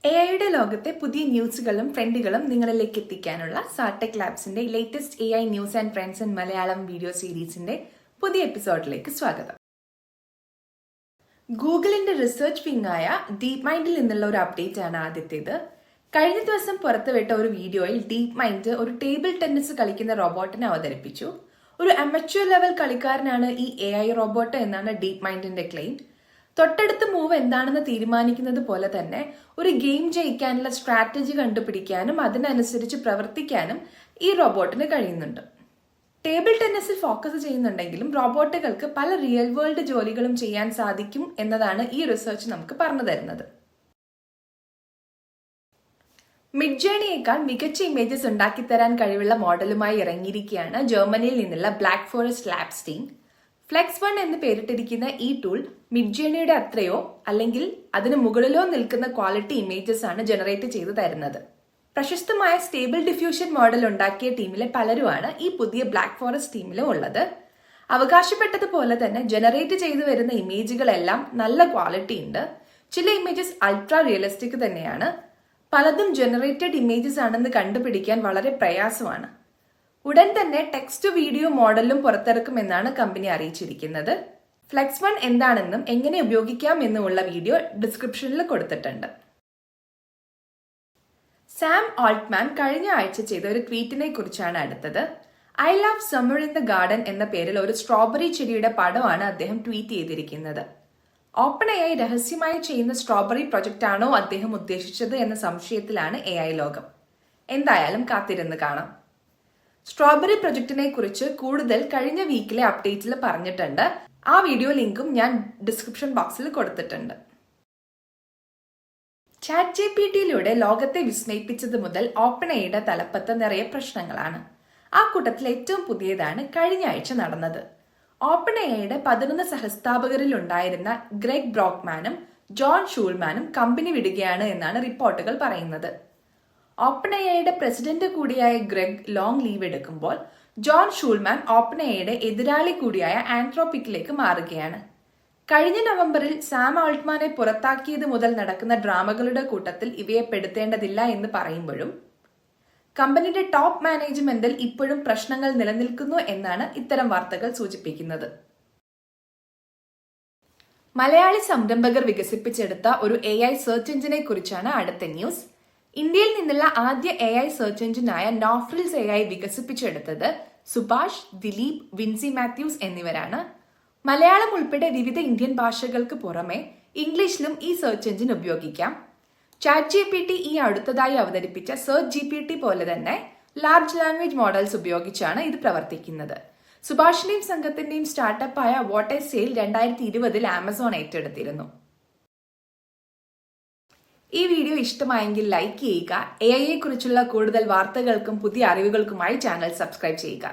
എഐയുടെ ലോകത്തെ പുതിയ ന്യൂസുകളും ട്രെൻഡുകളും നിങ്ങളിലേക്ക് എത്തിക്കാനുള്ള സാർടെക് ലാബ്സിന്റെ latest AI news and trends in Malayalam video സീരീസിന്റെ പുതിയ എപ്പിസോഡിലേക്ക് സ്വാഗതം. ഗൂഗിളിന്റെ റിസർച്ച് വിങ്ങായ ഡീപ് മൈൻഡിൽ നിന്നുള്ള ഒരു അപ്ഡേറ്റ് ആണ് ആദ്യത്തേത്. കഴിഞ്ഞ ദിവസം പുറത്തുവിട്ട ഒരു വീഡിയോയിൽ ഡീപ് മൈൻഡ് ഒരു ടേബിൾ ടെന്നീസ് കളിക്കുന്ന റോബോട്ടിനെ അവതരിപ്പിച്ചു. ഒരു അമച്വർ ലെവൽ കളിക്കാരനാണ് ഈ എഐ റോബോട്ട് എന്നാണ് ഡീപ് മൈൻഡിന്റെ ക്ലെയിം. തൊട്ടടുത്ത മൂവ് എന്താണെന്ന് തീരുമാനിക്കുന്നത് പോലെ തന്നെ ഒരു ഗെയിം ജയിക്കാനുള്ള സ്ട്രാറ്റജി കണ്ടുപിടിക്കാനും അതിനനുസരിച്ച് പ്രവർത്തിക്കാനും ഈ റോബോട്ടിന് കഴിയുന്നുണ്ട്. ടേബിൾ ടെന്നീസിൽ ഫോക്കസ് ചെയ്യുന്നുണ്ടെങ്കിലും റോബോട്ടുകൾക്ക് പല റിയൽ വേൾഡ് ജോലികളും ചെയ്യാൻ സാധിക്കും എന്നതാണ് ഈ റിസർച്ച് നമുക്ക് പറഞ്ഞു തരുന്നത്. മിഡ്ജേണിയേക്കാൾ മികച്ച ഇമേജസ് ഉണ്ടാക്കിത്തരാൻ കഴിവുള്ള മോഡലുമായി ഇറങ്ങിയിരിക്കുകയാണ് ജർമ്മനിയിൽ നിന്നുള്ള black forest labs team. Flex 1 എന്ന് പേരിട്ടിരിക്കുന്ന ഈ ടൂൾ മിഡ്ജേണിയുടെ അത്രയോ അല്ലെങ്കിൽ അതിന് മുകളിലോ നിൽക്കുന്ന ക്വാളിറ്റി ഇമേജസ് ആണ് ജനറേറ്റ് ചെയ്തു തരുന്നത്. പ്രശസ്തമായ സ്റ്റേബിൾ ഡിഫ്യൂഷൻ മോഡൽ ഉണ്ടാക്കിയ ടീമിലെ പലരുമാണ് ഈ പുതിയ ബ്ലാക്ക് ഫോറസ്റ്റ് ടീമിലും ഉള്ളത്. അവകാശപ്പെട്ടതുപോലെ തന്നെ ജനറേറ്റ് ചെയ്തു വരുന്ന ഇമേജുകളെല്ലാം നല്ല ക്വാളിറ്റി ഉണ്ട്. ചില ഇമേജസ് അൾട്രാ റിയലിസ്റ്റിക് തന്നെയാണ്. പലതും ജനറേറ്റഡ് ഇമേജസ് ആണെന്ന് കണ്ടുപിടിക്കാൻ വളരെ പ്രയാസമാണ്. ഉടൻ തന്നെ ടെക്സ്റ്റ് വീഡിയോ മോഡലും പുറത്തിറക്കുമെന്നാണ് കമ്പനി അറിയിച്ചിരിക്കുന്നത്. ഫ്ലെക്സ് 1 എന്താണെന്നും എങ്ങനെ ഉപയോഗിക്കാം എന്നുമുള്ള വീഡിയോ ഡിസ്ക്രിപ്ഷനിൽ കൊടുത്തിട്ടുണ്ട്. സാം ആൾട്ട്മാൻ കഴിഞ്ഞ ആഴ്ച ചെയ്ത ഒരു ട്വീറ്റിനെ കുറിച്ചാണ് അടുത്തത്. I love summer in the garden എന്ന പേരിൽ ഒരു സ്ട്രോബെറി ചെടിയുടെ പടമാണ് അദ്ദേഹം ട്വീറ്റ് ചെയ്തിരിക്കുന്നത്. ഓപ്പൺ എഐ രഹസ്യമായി ചെയ്യുന്ന സ്ട്രോബെറി പ്രൊജക്റ്റ് ആണോ അദ്ദേഹം ഉദ്ദേശിച്ചത് എന്ന സംശയത്തിലാണ് എഐ ലോകം. എന്തായാലും കാത്തിരുന്ന് കാണാം. സ്ട്രോബെറി പ്രൊജക്ടിനെ കുറിച്ച് കൂടുതൽ കഴിഞ്ഞ വീക്കിലെ അപ്ഡേറ്റിൽ പറഞ്ഞിട്ടുണ്ട്. ആ വീഡിയോ ലിങ്കും ഞാൻ ഡിസ്ക്രിപ്ഷൻ ബോക്സിൽ കൊടുത്തിട്ടുണ്ട്. ChatGPT-യിലൂടെ ലോകത്തെ വിസ്മയിപ്പിച്ചത് മുതൽ ഓപ്പൺ എയുടെ തലപ്പത്ത് നിറയെ പ്രശ്നങ്ങളാണ്. ആ കൂട്ടത്തിൽ ഏറ്റവും പുതിയതാണ് കഴിഞ്ഞ ആഴ്ച നടന്നത്. ഓപ്പൺ എയുടെ 11 സഹസ്ഥാപകരിൽ ഉണ്ടായിരുന്ന ഗ്രെഗ് ബ്രോക്ക്മാനും ജോൺ ഷൂൾമാനും കമ്പനി വിടുകയാണ് എന്നാണ് റിപ്പോർട്ടുകൾ പറയുന്നത്. ഓപ്പൺ എയുടെ പ്രസിഡന്റ് കൂടിയായ ഗ്രെഗ് ലോങ് ലീവ് എടുക്കുമ്പോൾ ജോൺ ഷൂൾമാൻ ഓപ്പൺ എയുടെ എതിരാളി കൂടിയായ ആന്ത്രോപിക്കിലേക്ക് മാറുകയാണ്. കഴിഞ്ഞ നവംബറിൽ സാം ആൾട്ട്മാനെ പുറത്താക്കിയത് മുതൽ നടക്കുന്ന ഡ്രാമകളുടെ കൂട്ടത്തിൽ ഇവയെ പെടുത്തേണ്ടതില്ല എന്ന് പറയുമ്പോഴും കമ്പനിയുടെ ടോപ്പ് മാനേജ്മെന്റിൽ ഇപ്പോഴും പ്രശ്നങ്ങൾ നിലനിൽക്കുന്നു എന്നാണ് ഇത്തരം വാർത്തകൾ സൂചിപ്പിക്കുന്നത്. മലയാളി സംരംഭകർ വികസിപ്പിച്ചെടുത്ത ഒരു എഐ സെർച്ച് എഞ്ചിനെ കുറിച്ചാണ് അടുത്ത ന്യൂസ്. ഇന്ത്യയിൽ നിന്നുള്ള ആദ്യ എഐ സെർച്ച് എഞ്ചിനായ നോഫ്രിൽസ് എഐ വികസിപ്പിച്ചെടുത്തത് സുഭാഷ്, ദിലീപ്, വിൻസി മാത്യൂസ് എന്നിവരാണ്. മലയാളം ഉൾപ്പെടെ വിവിധ ഇന്ത്യൻ ഭാഷകൾക്ക് പുറമെ ഇംഗ്ലീഷിലും ഈ സെർച്ച് എഞ്ചിൻ ഉപയോഗിക്കാം. ChatGPT ഈ അടുത്തതായി അവതരിപ്പിച്ച സെർച്ച് GPT പോലെ തന്നെ ലാർജ് ലാംഗ്വേജ് മോഡൽസ് ഉപയോഗിച്ചാണ് ഇത് പ്രവർത്തിക്കുന്നത്. സുഭാഷിന്റെയും സംഘത്തിന്റെയും സ്റ്റാർട്ടപ്പായ വാട്ട് ഐ സെയിൽ 2020 ആമസോൺ ഏറ്റെടുത്തിരുന്നു. ഈ വീഡിയോ ഇഷ്ടമായെങ്കിൽ ലൈക്ക് ചെയ്യുക. എഐയെ കുറിച്ചുള്ള കൂടുതൽ വാർത്തകൾക്കും പുതിയ അറിവുകൾക്കുമായി ചാനൽ സബ്സ്ക്രൈബ് ചെയ്യുക.